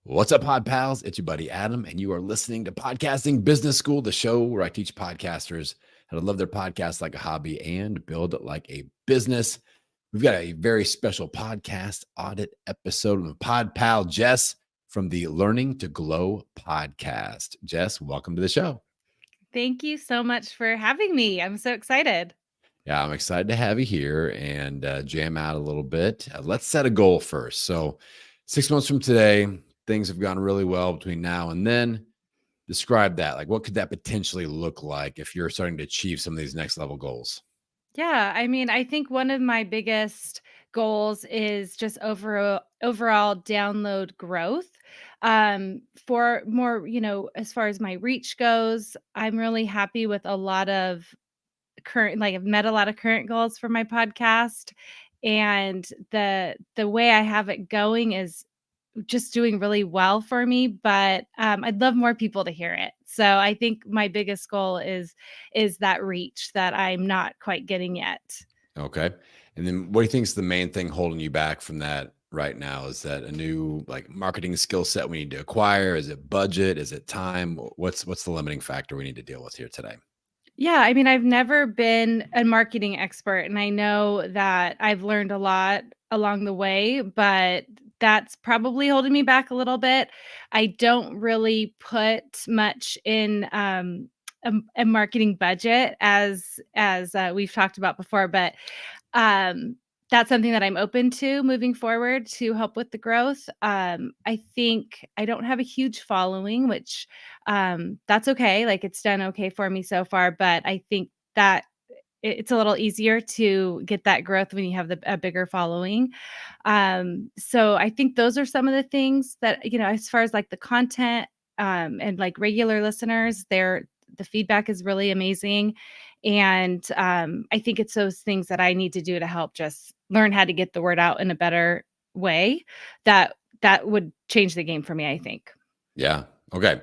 What's up, Pod Pals? It's your buddy Adam, and you are listening to Podcasting Business School, the show where I teach podcasters how to love their podcast like a hobby and build it like a business. We've got a very special podcast audit episode with Pod Pal Jess from the Learning to Glow podcast. Jess, welcome to the show. Thank you so much for having me. I'm so excited. Yeah, I'm excited to have you here and jam out a little bit. Let's set a goal first. So, 6 months from today, things have gone really well between now and then. Describe that. Like, what could that potentially look like if you're starting to achieve some of these next level goals? Yeah, I think one of my biggest goals is just overall download growth. For more, as far as my reach goes, I'm really happy with a lot of I've met a lot of current goals for my podcast, and the way I have it going is just doing really well for me, but I'd love more people to hear it. So I think my biggest goal is that reach that I'm not quite getting yet. Okay. And then what do you think is the main thing holding you back from that right now? Is that a new like marketing skill set we need to acquire? Is it budget? Is it time? What's the limiting factor we need to deal with here today? Yeah, I've never been a marketing expert, and I know that I've learned a lot along the way, but that's probably holding me back a little bit. I don't really put much in a marketing budget as we've talked about before, but um, that's something that I'm open to moving forward to help with the growth. I think I don't have a huge following, which that's okay. Like it's done okay for me so far, but I think that it's a little easier to get that growth when you have a bigger following. So I think those are some of the things that, as far as like the content and like regular listeners, the feedback is really amazing. And I think it's those things that I need to do to help just learn how to get the word out in a better way that would change the game for me, I think. Yeah. Okay.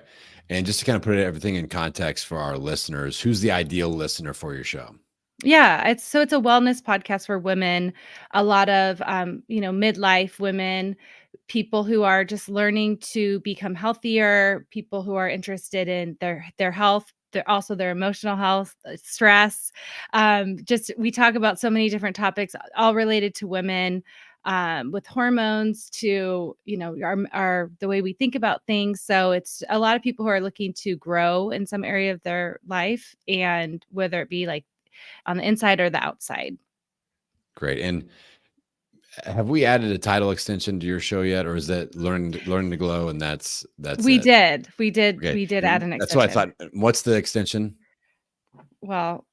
And just to kind of put everything in context for our listeners, who's the ideal listener for your show? Yeah, it's a wellness podcast for women, a lot of midlife women, people who are just learning to become healthier, people who are interested in their health, their emotional health, stress. Just we talk about so many different topics, all related to women, with hormones to our the way we think about things. So it's a lot of people who are looking to grow in some area of their life, and whether it be like on the inside or the outside. Great. And have we added a title extension to your show yet, or is that learning to glow and that's We it? did. We did Okay. we did add And an that's what I extension. thought. What's the extension? Well,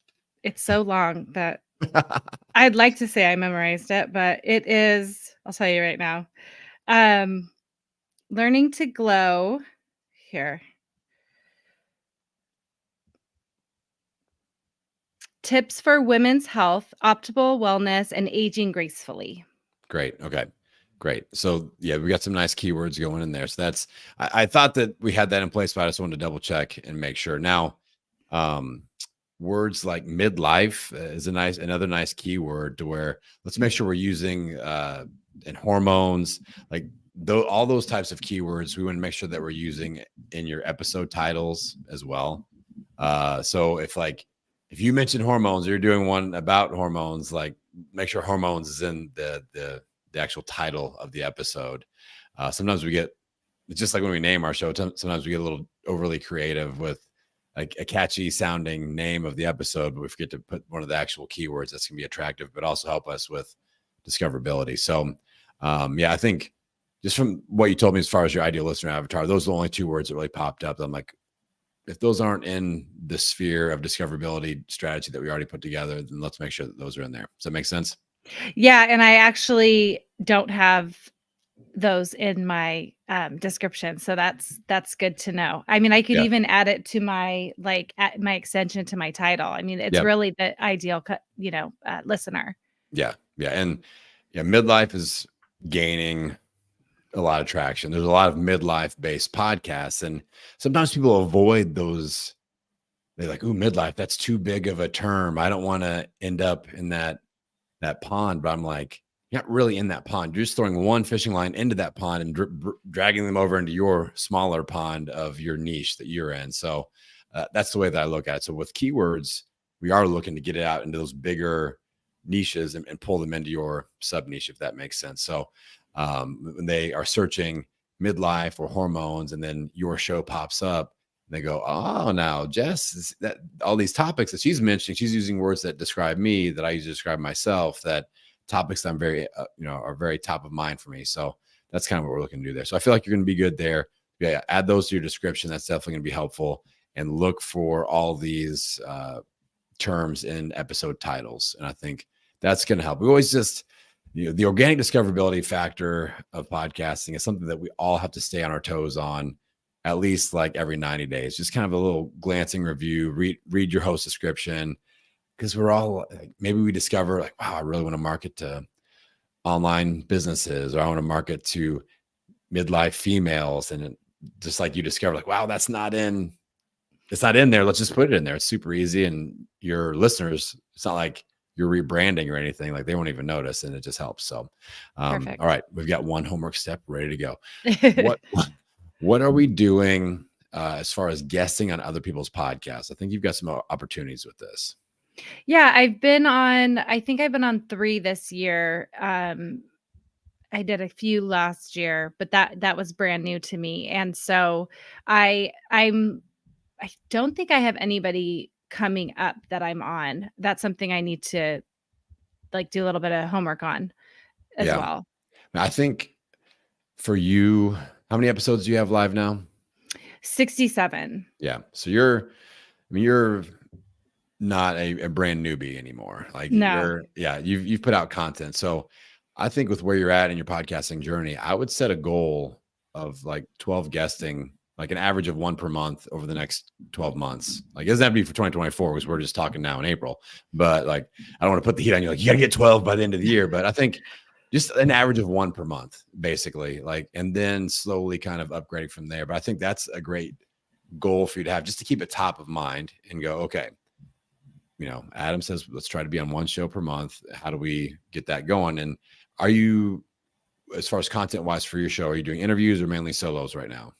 it's so long that I'd like to say I memorized it, but it is, I'll tell you right now. Um, Learning to glow here. Tips for women's health, optimal wellness, and aging gracefully. Great. Okay. Great. So yeah, we got some nice keywords going in there. So I thought that we had that in place, but I just wanted to double check and make sure. Now, um, words like midlife is another nice keyword to where let's make sure we're using and hormones, like all those types of keywords. We want to make sure that we're using in your episode titles as well. So if you mention hormones, or you're doing one about hormones, like make sure hormones is in the actual title of the episode. Sometimes we get, just like when we name our show, sometimes we get a little overly creative with like a catchy sounding name of the episode, but we forget to put one of the actual keywords that's going to be attractive, but also help us with discoverability. So, yeah, I think just from what you told me as far as your ideal listener avatar, those are the only two words that really popped up. I'm like, if those aren't in the sphere of discoverability strategy that we already put together, then let's make sure that those are in there. Does that make sense? Yeah, and I actually don't have those in my description, so that's good to know. I could Yeah. even add it to my at my extension to my title. It's Yep. really the ideal listener. Yeah. Yeah. And yeah, midlife is gaining a lot of traction. There's a lot of midlife based podcasts, and sometimes people avoid those. They're like, "Ooh, midlife, that's too big of a term. I don't want to end up in that pond." But I'm like, you're not really in that pond. You're just throwing one fishing line into that pond and dragging them over into your smaller pond of your niche that you're in. So that's the way that I look at it. So with keywords, we are looking to get it out into those bigger niches and pull them into your sub niche, if that makes sense. So when they are searching midlife or hormones, and then your show pops up, they go, oh, now Jess, that all these topics that she's mentioning, she's using words that describe me, that I use to describe myself, that topics that I'm very, are very top of mind for me. So that's kind of what we're looking to do there. So I feel like you're going to be good there. Yeah, add those to your description. That's definitely going to be helpful. And look for all these terms in episode titles. And I think that's going to help. We always just, the organic discoverability factor of podcasting is something that we all have to stay on our toes on, at least like every 90 days. Just kind of a little glancing review, read your host description, because we're all like, maybe we discover like, wow, I really want to market to online businesses, or I want to market to midlife females. And just like you discover like, wow, it's not in there. Let's just put it in there. It's super easy. And your listeners, it's not like you're rebranding or anything, like they won't even notice, and it just helps. So, all right, we've got one homework step ready to go. What are we doing as far as guesting on other people's podcasts? I think you've got some opportunities with this. Yeah, I think I've been on 3 this year. I did a few last year, but that was brand new to me. And so I don't think I have anybody coming up that I'm on. That's something I need to like do a little bit of homework on as well. I think for you, how many episodes do you have live now? 67. Yeah. So you're not a brand newbie anymore. Like you've put out content. So I think with where you're at in your podcasting journey, I would set a goal of like 12 guesting, like an average of 1 per month over the next 12 months. Like it doesn't have to be for 2024, because we're just talking now in April, but like, I don't want to put the heat on you. Like you got to get 12 by the end of the year. But I think just an average of 1 per month, basically, like, and then slowly kind of upgrading from there. But I think that's a great goal for you to have, just to keep it top of mind and go, okay, Adam says, let's try to be on 1 show per month. How do we get that going? And are you, as far as content wise for your show, are you doing interviews or mainly solos right now?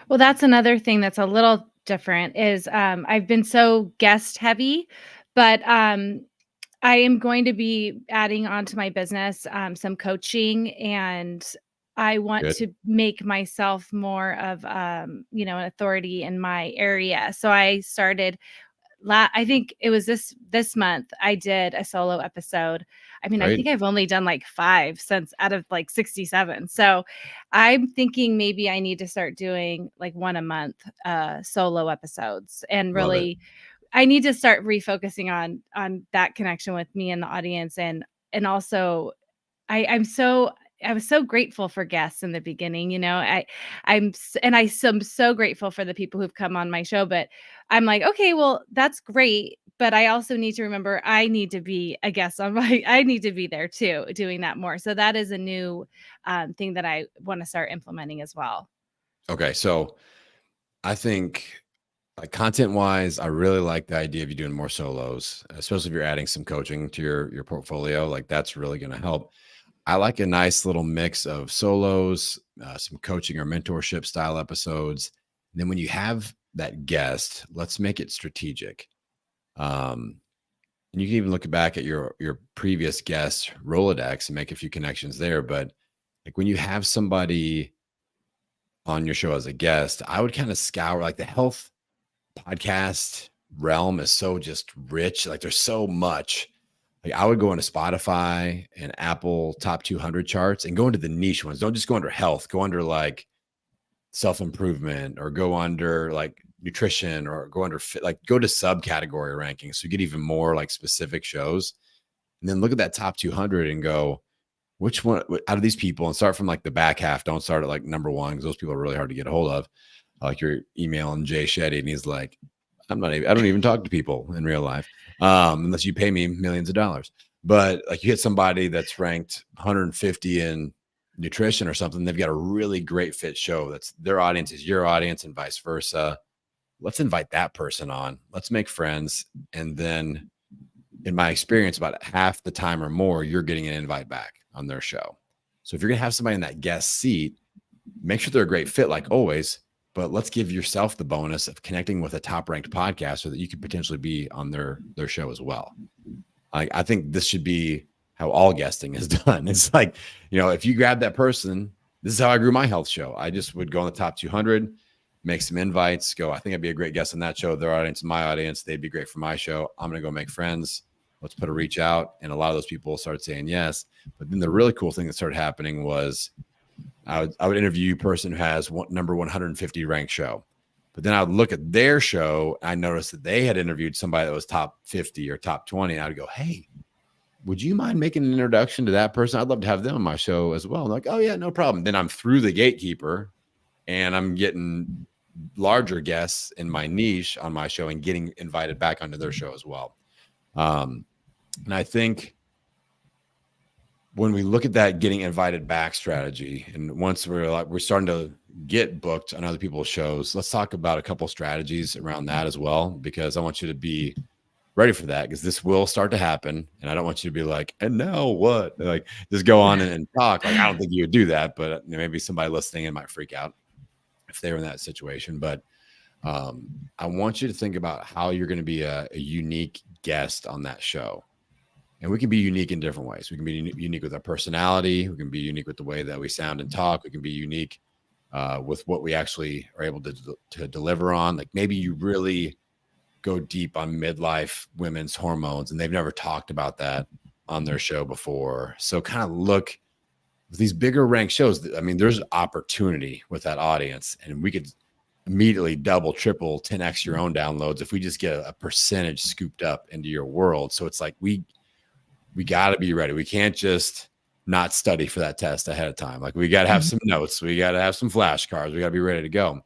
Well, that's another thing that's a little different is I've been so guest heavy, but I am going to be adding onto my business some coaching, and I want to make myself more of an authority in my area. So I started I think it was this month I did a solo episode. I mean, I think I've only done like 5 since out of like 67. So I'm thinking maybe I need to start doing like 1 a month solo episodes, and really I need to start refocusing on that connection with me and the audience. And also I was so grateful for guests in the beginning. I'm so grateful for the people who've come on my show, but I'm like, okay, well, that's great. But I also need to remember I need to be a guest I need to be there too, doing that more. So that is a new thing that I want to start implementing as well. Okay. So I think like content wise, I really like the idea of you doing more solos, especially if you're adding some coaching to your portfolio. Like that's really going to help. I like a nice little mix of solos, some coaching or mentorship style episodes. And then when you have that guest, let's make it strategic. And you can even look back at your previous guest Rolodex and make a few connections there. But like when you have somebody on your show as a guest, I would kind of scour, like the health podcast realm is so just rich. Like there's so much. Like I would go into Spotify and Apple top 200 charts and go into the niche ones. Don't just go under health, go under like self-improvement, or go under like nutrition, or go under like go to subcategory rankings. So you get even more like specific shows, and then look at that top 200 and go, which one out of these people, and start from like the back half. Don't start at like number 1, because those people are really hard to get a hold of. Like you're emailing Jay Shetty and he's like, I don't even talk to people in real life. Unless you pay me millions of dollars. But like you hit somebody that's ranked 150 in nutrition or something, they've got a really great fit show. That's their audience is your audience, and vice versa. Let's invite that person on. Let's make friends. And then in my experience, about half the time or more, you're getting an invite back. on their show. So if you're going to have somebody in that guest seat, make sure they're a great fit, like always, but let's give yourself the bonus of connecting with a top ranked podcaster that you could potentially be on their show as well. I think this should be how all guesting is done. It's like, if you grab that person, this is how I grew my health show. I just would go on the top 200, make some invites, go, I think I'd be a great guest on that show. Their audience, my audience, they'd be great for my show. I'm going to go make friends. Let's put a reach out. And a lot of those people started saying yes. But then the really cool thing that started happening was I would interview a person who has number 150 ranked show. But then I would look at their show. And I noticed that they had interviewed somebody that was top 50 or top 20. And I would go, hey, would you mind making an introduction to that person? I'd love to have them on my show as well. And like, oh yeah, no problem. Then I'm through the gatekeeper and I'm getting larger guests in my niche on my show and getting invited back onto their show as well. And I think when we look at that getting invited back strategy, and once we're starting to get booked on other people's shows, let's talk about a couple strategies around that as well, because I want you to be ready for that, because this will start to happen. And I don't want you to be like, and now what? Like, just go on and talk. Like, I don't think you would do that, but maybe somebody listening might freak out if they were in that situation. But I want you to think about how you're going to be a unique guest on that show. And we can be unique in different ways. We can be unique with our personality. We can be unique with the way that we sound and talk. We can be unique with what we actually are able to deliver on. Like, maybe you really go deep on midlife women's hormones and they've never talked about that on their show before. So kind of look with these bigger ranked shows. I mean, there's opportunity with that audience, and we could immediately double, triple, 10x your own downloads if we just get a percentage scooped up into your world. So it's like we got to be ready. We can't just not study for that test ahead of time. Like, we got to have some notes. We got to have some flashcards. We got to be ready to go.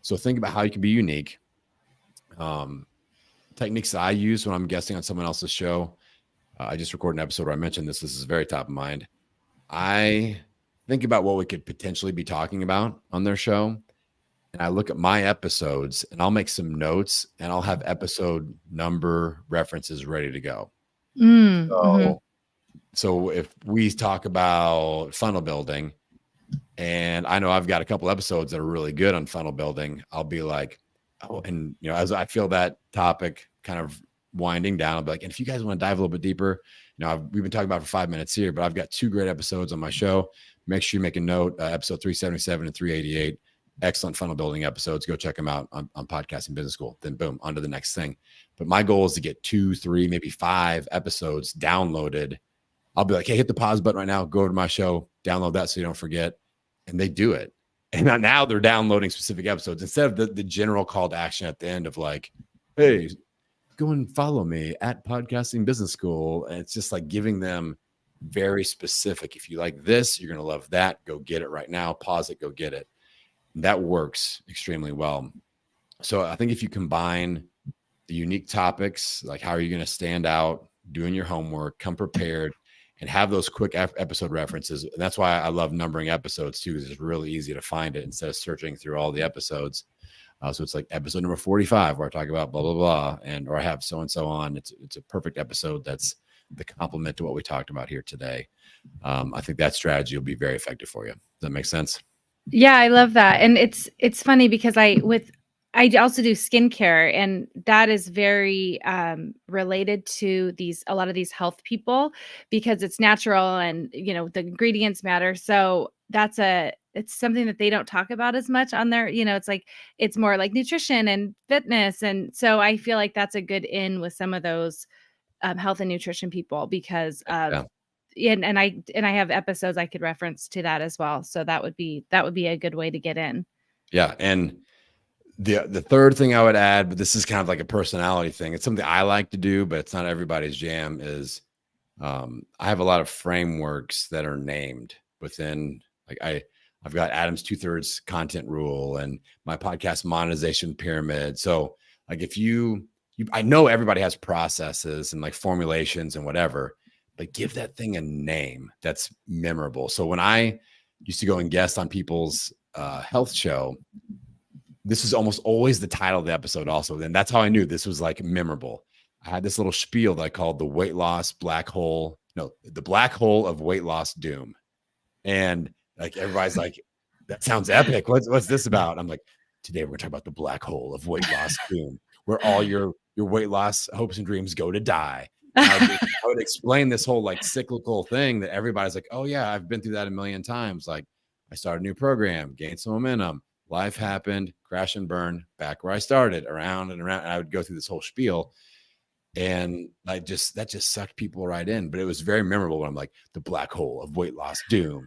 So think about how you can be unique. Techniques that I use when I'm guesting on someone else's show. I just recorded an episode where I mentioned this. This is very top of mind. I think about what we could potentially be talking about on their show. And I look at my episodes and I'll make some notes and I'll have episode number references ready to go. So if we talk about funnel building, and I know I've got a couple episodes that are really good on funnel building, I'll be like, oh, and as I feel that topic kind of winding down, I'll be like, and if you guys want to dive a little bit deeper, we've been talking about it for 5 minutes here, but I've got 2 great episodes on my show. Make sure you make a note, episode 377 and 388, excellent funnel building episodes. Go check them out on Podcasting Business School. Then boom, on to the next thing. But my goal is to get 2, 3, maybe 5 episodes downloaded. I'll be like, hey, hit the pause button right now, go to my show, download that so you don't forget. And they do it. And now they're downloading specific episodes instead of the general call to action at the end of like, hey, go and follow me at Podcasting Business School. And it's just like giving them very specific. If you like this, you're going to love that. Go get it right now. Pause it. Go get it. And that works extremely well. So I think if you combine the unique topics, like how are you going to stand out, doing your homework, come prepared, and have those quick episode references. And that's why I love numbering episodes too, because it's really easy to find it instead of searching through all the episodes. So it's like episode number 45 where I talk about blah, blah, blah, or I have so-and-so on. It's a perfect episode. That's the complement to what we talked about here today. I think that strategy will be very effective for you. Does that make sense? Yeah, I love that. And it's funny because I also do skincare, and that is very related to a lot of these health people, because it's natural and the ingredients matter. So it's something that they don't talk about as much on their, it's like, it's more like nutrition and fitness. And so I feel like that's a good in with some of those health and nutrition people, because of, and I have episodes I could reference to that as well. So that would be a good way to get in. Yeah. And the third thing I would add, but this is kind of like a personality thing. It's something I like to do, but it's not everybody's jam, is I have a lot of frameworks that are named within, like I've got Adam's 2/3 content rule and my podcast monetization pyramid. So like if I know everybody has processes and like formulations and whatever, but give that thing a name that's memorable. So when I used to go and guest on people's health show, this is almost always the title of the episode also. And that's how I knew this was like memorable. I had this little spiel that I called the weight loss black hole no, the black hole of weight loss doom. And like everybody's like, that sounds epic. What's this about? I'm like, today we're gonna talk about the black hole of weight loss doom, where all your weight loss hopes and dreams go to die. And I would explain this whole like cyclical thing that everybody's like, oh yeah, I've been through that a million times. Like I started a new program, gained some momentum, life happened, crash and burn, back where I started, around and around. And I would go through this whole spiel. And that just sucked people right in. But it was very memorable when I'm like, the black hole of weight loss doom.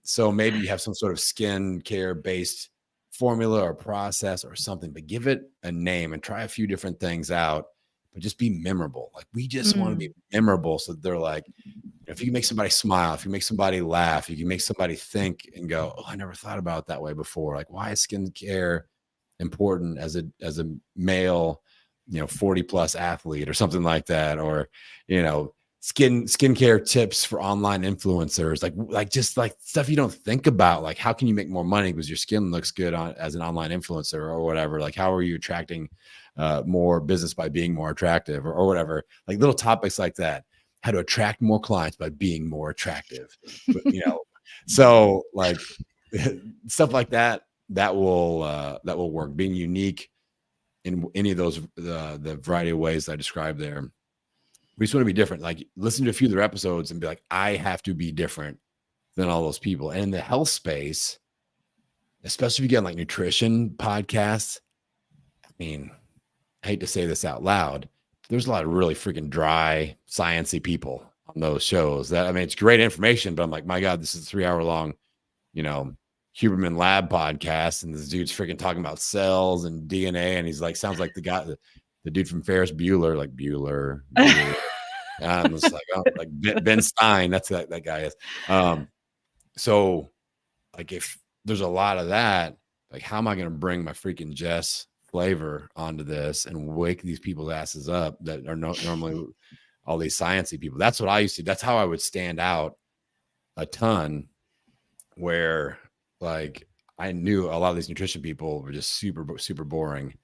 So maybe you have some sort of skin care based formula or process or something, but give it a name and try a few different things out, but just be memorable. Like we just want to be memorable. So they're like, if you can make somebody smile, if you make somebody laugh, you can make somebody think and go, oh, I never thought about it that way before. Like, why is skin care important as a male, 40 plus athlete or something like that? Or, skincare tips for online influencers, like just like stuff you don't think about. Like, how can you make more money because your skin looks good as an online influencer or whatever? Like, how are you attracting more business by being more attractive or whatever? Like little topics like that. How to attract more clients by being more attractive, but, so like stuff like that will work. Being unique in any of those the variety of ways I described there. We just want to be different. Like listen to a few of their episodes and be like, I have to be different than all those people. And in the health space, especially if you get like nutrition podcasts, I mean, I hate to say this out loud, there's a lot of really freaking dry, sciencey people on those shows. It's great information, but I'm like, my God, this is a 3 hour long, Huberman Lab podcast, and this dude's freaking talking about cells and DNA, and he's like, sounds like the guy, the dude from Ferris Bueller, like Bueller. I'm just like, oh, like Ben Stein, that's that guy is. So like if there's a lot of that, like how am I going to bring my freaking Jess flavor onto this and wake these people's asses up that are normally all these sciencey people? That's what I used to. That's how I would stand out a ton, where like I knew a lot of these nutrition people were just super, super boring.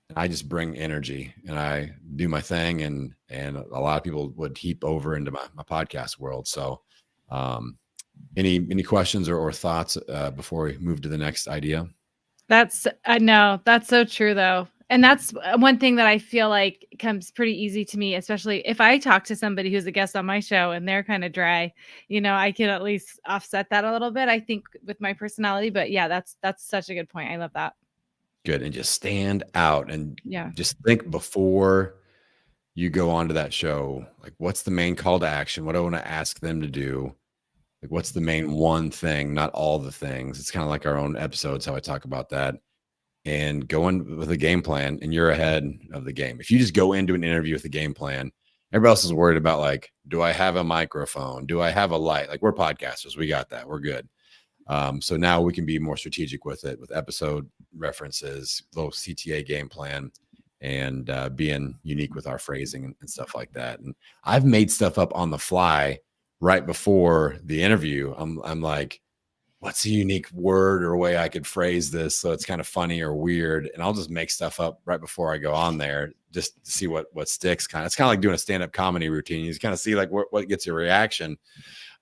And I just bring energy and I do my thing. And a lot of people would heap over into my podcast world. So any questions or thoughts before we move to the next idea? I know that's so true though. And that's one thing that I feel like comes pretty easy to me, especially if I talk to somebody who's a guest on my show and they're kind of dry, I can at least offset that a little bit, I think, with my personality. But yeah, that's such a good point. I love that. Good. And just stand out and just think before you go onto that show, like what's the main call to action? What do I want to ask them to do? Like what's the main one thing, not all the things. It's kind of like our own episodes, how I talk about that. And go in with a game plan and you're ahead of the game. If you just go into an interview with a game plan, everybody else is worried about like, do I have a microphone? Do I have a light? Like we're podcasters. We got that. We're good. So now we can be more strategic with it, with episode references, little CTA game plan, and being unique with our phrasing and stuff like that. And I've made stuff up on the fly right before the interview. I'm like, what's a unique word or way I could phrase this so it's kind of funny or weird? And I'll just make stuff up right before I go on there just to see what sticks. It's kind of like doing a stand-up comedy routine. You just kind of see like what gets your reaction.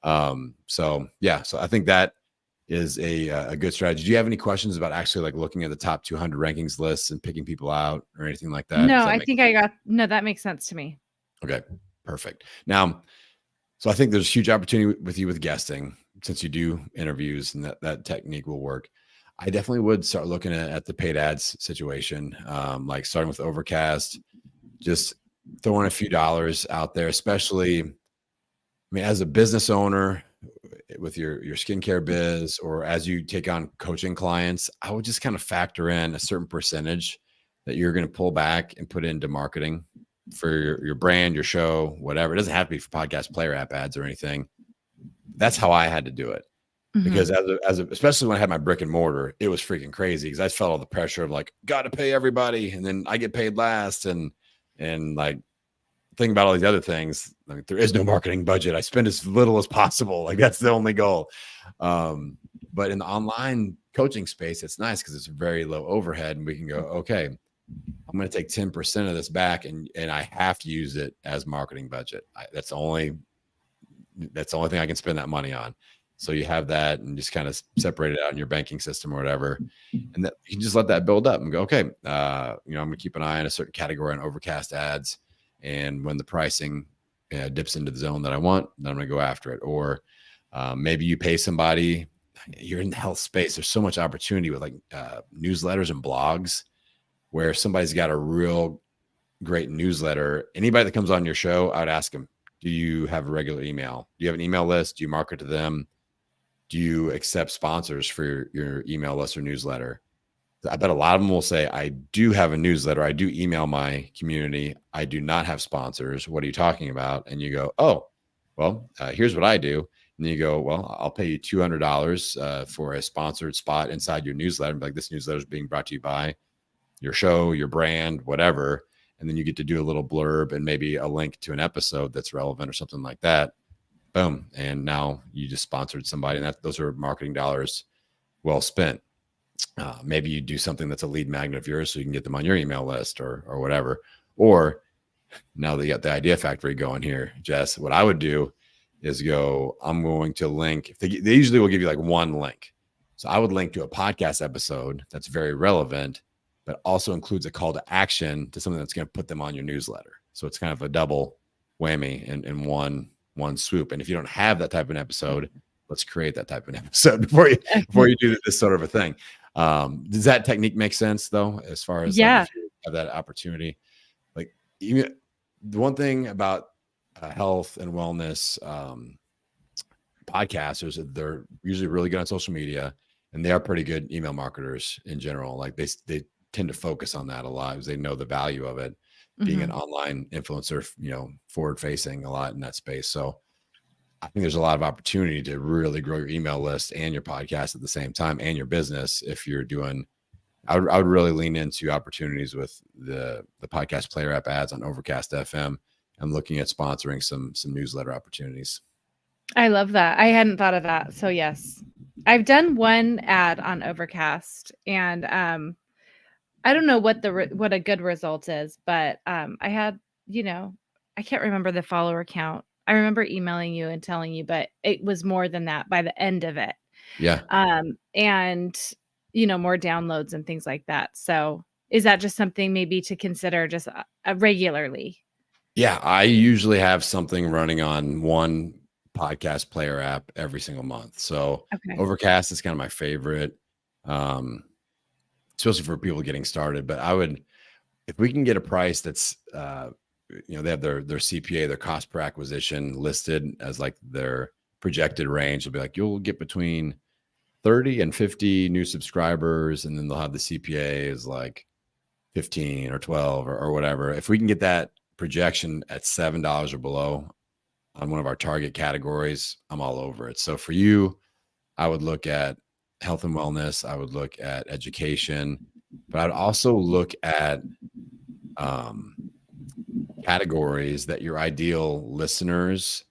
So I think that is a good strategy. Do you have any questions about actually like looking at the top 200 rankings lists and picking people out or anything like that? No, that makes sense to me. Okay, perfect. Now, so I think there's a huge opportunity with you with guesting, since you do interviews and that technique will work. I definitely would start looking at the paid ads situation, like starting with Overcast, just throwing a few dollars out there, especially, as a business owner with your skincare biz, or as you take on coaching clients, I would just kind of factor in a certain percentage that you're going to pull back and put into marketing for your brand, your show, whatever. It doesn't have to be for podcast player app ads or anything. That's how I had to do it. Because especially when I had my brick and mortar, it was freaking crazy because I felt all the pressure of like, got to pay everybody. And then I get paid last and like, think about all these other things. Like there is no marketing budget. I spend as little as possible. Like that's the only goal. But in the online coaching space, it's nice because it's very low overhead and we can go, okay, I'm going to take 10% of this back and I have to use it as marketing budget. That's the only that's the only thing I can spend that money on. So you have that and just kind of separate it out in your banking system or whatever. And that you can just let that build up and go, okay, I'm going to keep an eye on a certain category on Overcast ads. And when the pricing dips into the zone that I want, then I'm going to go after it. Or maybe you pay somebody, you're in the health space. There's so much opportunity with like newsletters and blogs where somebody's got a real great newsletter. Anybody that comes on your show, I'd ask them, do you have a regular email? Do you have an email list? Do you market to them? Do you accept sponsors for your email list or newsletter? I bet a lot of them will say, I do have a newsletter. I do email my community. I do not have sponsors. What are you talking about? And you go, oh, well, here's what I do. And you go, well, I'll pay you $200 for a sponsored spot inside your newsletter. Like, this newsletter is being brought to you by your show, your brand, whatever. And then you get to do a little blurb and maybe a link to an episode that's relevant or something like that. Boom. And now you just sponsored somebody, and those are marketing dollars well spent. Maybe you do something that's a lead magnet of yours so you can get them on your email list or whatever. Or now that you got the Idea Factory going here, Jess, what I would do is go, I'm going to link. They usually will give you like one link. So I would link to a podcast episode that's very relevant, but also includes a call to action to something that's going to put them on your newsletter. So it's kind of a double whammy in one swoop. And if you don't have that type of an episode, let's create that type of an episode before you do this sort of a thing. Does that technique make sense though? As far as like, if you have that opportunity, like even the one thing about health and wellness podcasters, they're usually really good on social media, and they are pretty good email marketers in general. Like they tend to focus on that a lot because they know the value of it, being an online influencer, forward facing a lot in that space. So I think there's a lot of opportunity to really grow your email list and your podcast at the same time, and your business. If you're doing, I would really lean into opportunities with the podcast player app ads on Overcast FM and looking at sponsoring some newsletter opportunities. I love that. I hadn't thought of that. So yes, I've done one ad on Overcast, and I don't know what a good result is, but I had, I can't remember the follower count. I remember emailing you and telling you, but it was more than that by the end of it. Yeah. And more downloads and things like that. So is that just something maybe to consider just regularly? Yeah, I usually have something running on one podcast player app every single month. So Overcast is kind of my favorite, especially for people getting started. But I would, if we can get a price that's, they have their CPA, their cost per acquisition listed as like their projected range. It'll be like, you'll get between 30 and 50 new subscribers, and then they'll have the CPA is like 15 or 12 or whatever. If we can get that projection at $7 or below on one of our target categories, I'm all over it. So for you, I would look at health and wellness. I would look at education, but I'd also look at categories that your ideal listeners,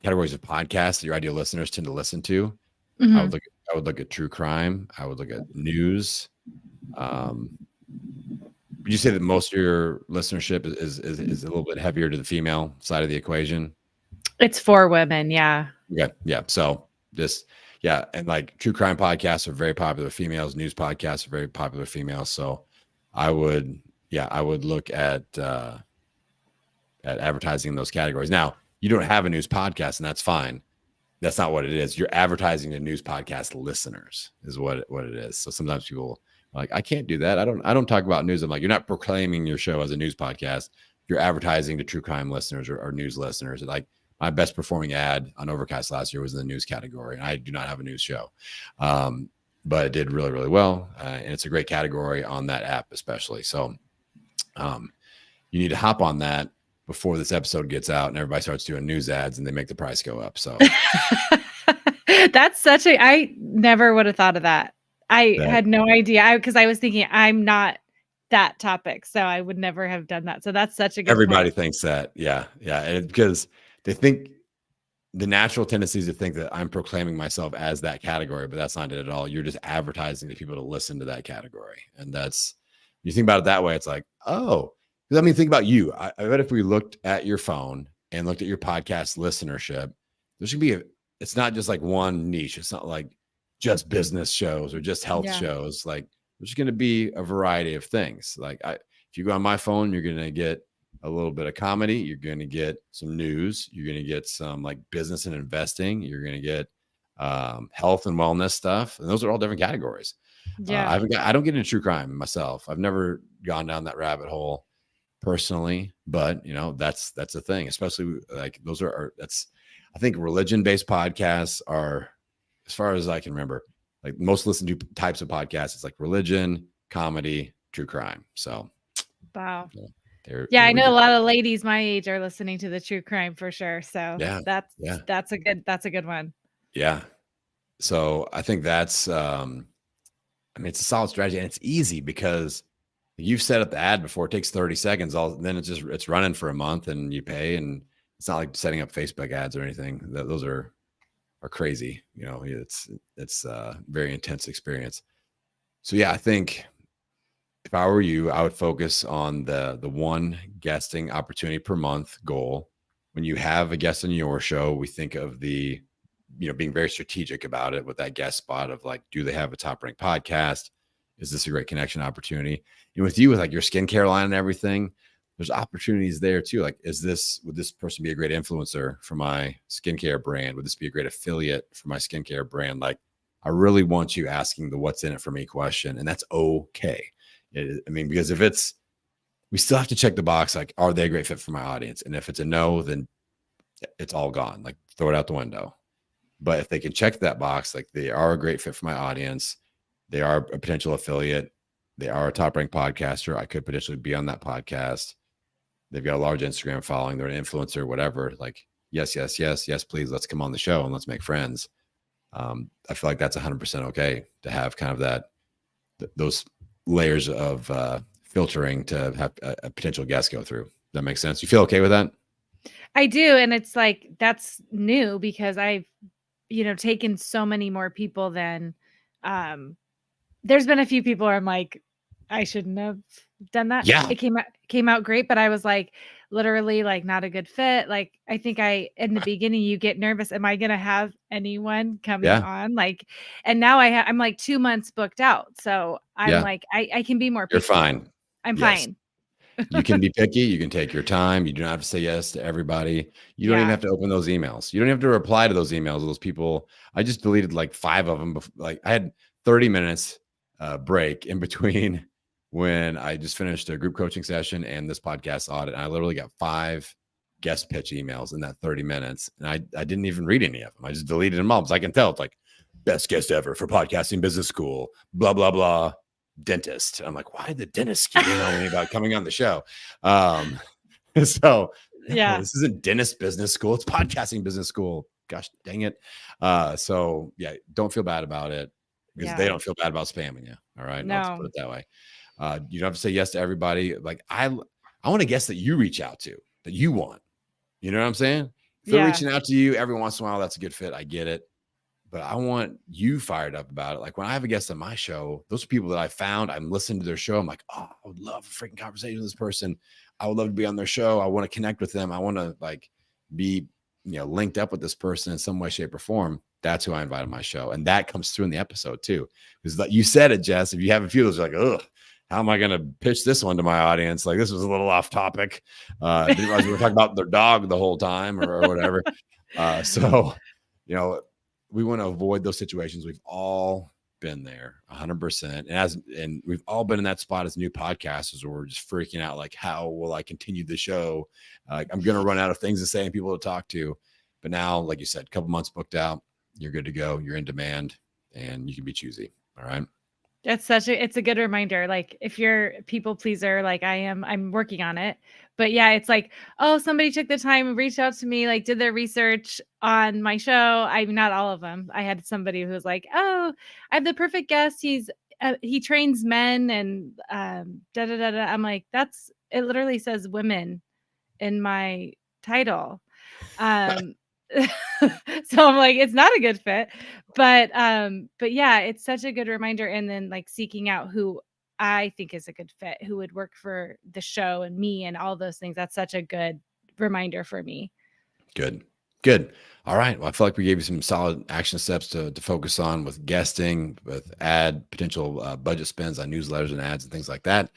categories of podcasts that your ideal listeners tend to listen to. I would look at true crime. I would look at news. Would you say that most of your listenership is a little bit heavier to the female side of the equation? It's for women. Yeah. Okay. Yeah. So and like true crime podcasts are very popular with females. News podcasts are very popular with females. So I would look at advertising in those categories. Now, you don't have a news podcast, and that's fine. That's not what it is. You're advertising to news podcast listeners is what it is. So sometimes people are like, I can't do that. I don't talk about news. I'm like, you're not proclaiming your show as a news podcast. You're advertising to true crime listeners or news listeners. Like my best performing ad on Overcast last year was in the news category, and I do not have a news show. But it did really, really well. And it's a great category on that app, especially. So you need to hop on that before this episode gets out and everybody starts doing news ads and they make the price go up. So that's I never would have thought of that. I had no idea because I was thinking I'm not that topic, so I would never have done that. So that's such a good everybody point. Thinks that. Yeah. And because they think the natural tendency is to think that I'm proclaiming myself as that category, but that's not it at all. You're just advertising to people to listen to that category. And you think about it that way, it's like, oh, I mean, think about you. I bet if we looked at your phone and looked at your podcast listenership, there's gonna be it's not just like one niche. It's not like just business shows or just health Yeah. shows. Like there's gonna be a variety of things. If you go on my phone, you're gonna get a little bit of comedy, you're gonna get some news, you're gonna get some like business and investing, you're gonna get health and wellness stuff, and those are all different categories. Yeah. I don't get into true crime myself. I've never gone down that rabbit hole personally, but that's a thing, especially like those that's I think religion based podcasts are, as far as I can remember, like most listened to types of podcasts. It's like religion, comedy, true crime. So Wow. yeah, Yeah, I there we know go. a lot of ladies my age are listening to the true crime for sure. So Yeah, that's yeah, that's a good one. yeah. So I think that's I mean, it's a solid strategy, and it's easy because you've set up the ad before. It takes 30 seconds. Then it's running for a month, and you pay, and it's not like setting up Facebook ads or anything. Those are crazy. It's very intense experience. So yeah, I think if I were you, I would focus on the one guesting opportunity per month goal. When you have a guest on your show, we think of being very strategic about it with that guest spot of like, do they have a top ranked podcast? Is this a great connection opportunity? And with you, with like your skincare line and everything, there's opportunities there too. Like, would this person be a great influencer for my skincare brand? Would this be a great affiliate for my skincare brand? Like, I really want you asking the what's in it for me question. And that's okay. I mean, because we still have to check the box, like, are they a great fit for my audience? And if it's a no, then it's all gone. Like, throw it out the window. But if they can check that box, like they are a great fit for my audience, they are a potential affiliate, they are a top ranked podcaster, I could potentially be on that podcast. They've got a large Instagram following, they're an influencer, whatever. Like, yes, yes, yes, yes, please, let's come on the show and let's make friends. I feel like that's 100% okay to have kind of those layers of filtering to have a potential guest go through. That makes sense. You feel okay with that? I do, and it's like that's new because I've taken so many more people than um there's been a few people where I'm like, I shouldn't have done that. Yeah. It came out great, but I was like literally like not a good fit. Like I think in the beginning you get nervous. Am I gonna have anyone coming Yeah. on? Like, and now I'm like 2 months booked out. So I'm Yeah. like, I can be more You're picky now. fine. I'm Yes. fine. You can be picky. You can take your time. You do not have to say yes to everybody. You don't even Yeah. have to open those emails. You don't have to reply to those emails. Those people, I just deleted like 5 of them. Like I had 30 minutes break in between when I just finished a group coaching session and this podcast audit. And I literally got 5 guest pitch emails in that 30 minutes. And I didn't even read any of them. I just deleted them all because I can tell it's like best guest ever for podcasting business school, blah, blah, blah. Dentist. I'm like, why did the dentist keep emailing me about coming on the show? Um, so no, Yeah. this isn't dentist business school. It's podcasting business school. Gosh dang it. So yeah, don't feel bad about it because they Yeah. don't feel bad about spamming you. All right. I'll just put No. it that way. You don't have to say yes to everybody. Like I want to guess that you reach out to that you want. You know what I'm saying? If they're Yeah. reaching out to you every once in a while, that's a good fit. I get it, but I want you fired up about it. Like when I have a guest on my show, those are people that I found. I'm listening to their show. I'm like, oh, I would love a freaking conversation with this person. I would love to be on their show. I want to connect with them. I want to like be, linked up with this person in some way, shape, or form. That's who I invite on my show. And that comes through in the episode too. Because like you said it, Jess, if you have a few of those, you're like, ugh, how am I going to pitch this one to my audience? Like this was a little off topic. Didn't realize we were talking about their dog the whole time or whatever. So, you know, we want to avoid those situations. We've all been there 100%. And we've all been in that spot as new podcasters where we're just freaking out. Like, how will I continue the show? I'm going to run out of things to say and people to talk to. But now, like you said, a couple months booked out, you're good to go. You're in demand and you can be choosy. All right. It's a good reminder. Like if you're a people pleaser, like I'm working on it. But yeah, it's like, oh, somebody took the time and reached out to me, like did their research on my show. I'm not all of them. I had somebody who was like, oh, I have the perfect guest. He trains men and da da da da. I'm like, it literally says women in my title. Um, so I'm like, it's not a good fit. But yeah, it's such a good reminder. And then like seeking out who I think is a good fit, who would work for the show and me and all those things. That's such a good reminder for me. Good. Good. All right. Well, I feel like we gave you some solid action steps to focus on with guesting, with ad potential budget spends on newsletters and ads and things like that.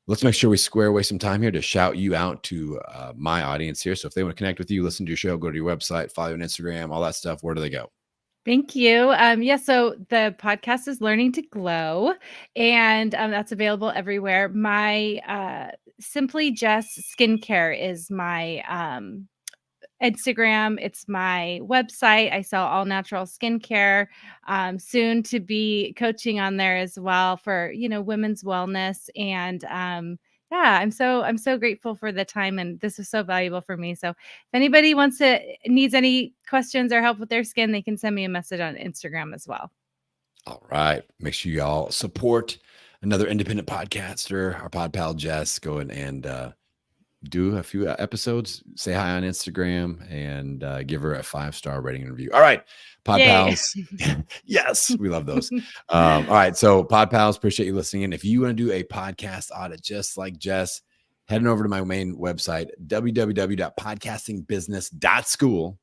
Let's make sure we square away some time here to shout you out to my audience here. So if they want to connect with you, listen to your show, go to your website, follow you on Instagram, all that stuff, where do they go? Thank you. Yeah, so the podcast is Learning to Glow, and that's available everywhere. My Simply Jess Skincare is my Instagram. It's my website. I sell all natural skincare. Soon to be coaching on there as well for women's wellness. And yeah, I'm so grateful for the time, and this is so valuable for me. So if anybody needs any questions or help with their skin, they can send me a message on Instagram as well. All right. Make sure y'all support another independent podcaster, our pod pal Jess. Go in and do a few episodes, say hi on Instagram, and give her a 5-star rating and review. All right, Pod Yay. Pals. Yes, we love those. All right, so Pod Pals, appreciate you listening in. If you want to do a podcast audit just like Jess, head on over to my main website, www.podcastingbusiness.school.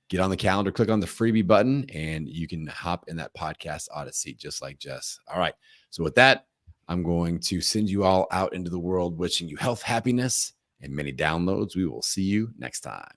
Get on the calendar, click on the freebie button, and you can hop in that podcast audit seat just like Jess. All right, so with that, I'm going to send you all out into the world, wishing you health, happiness, and many downloads. We will see you next time.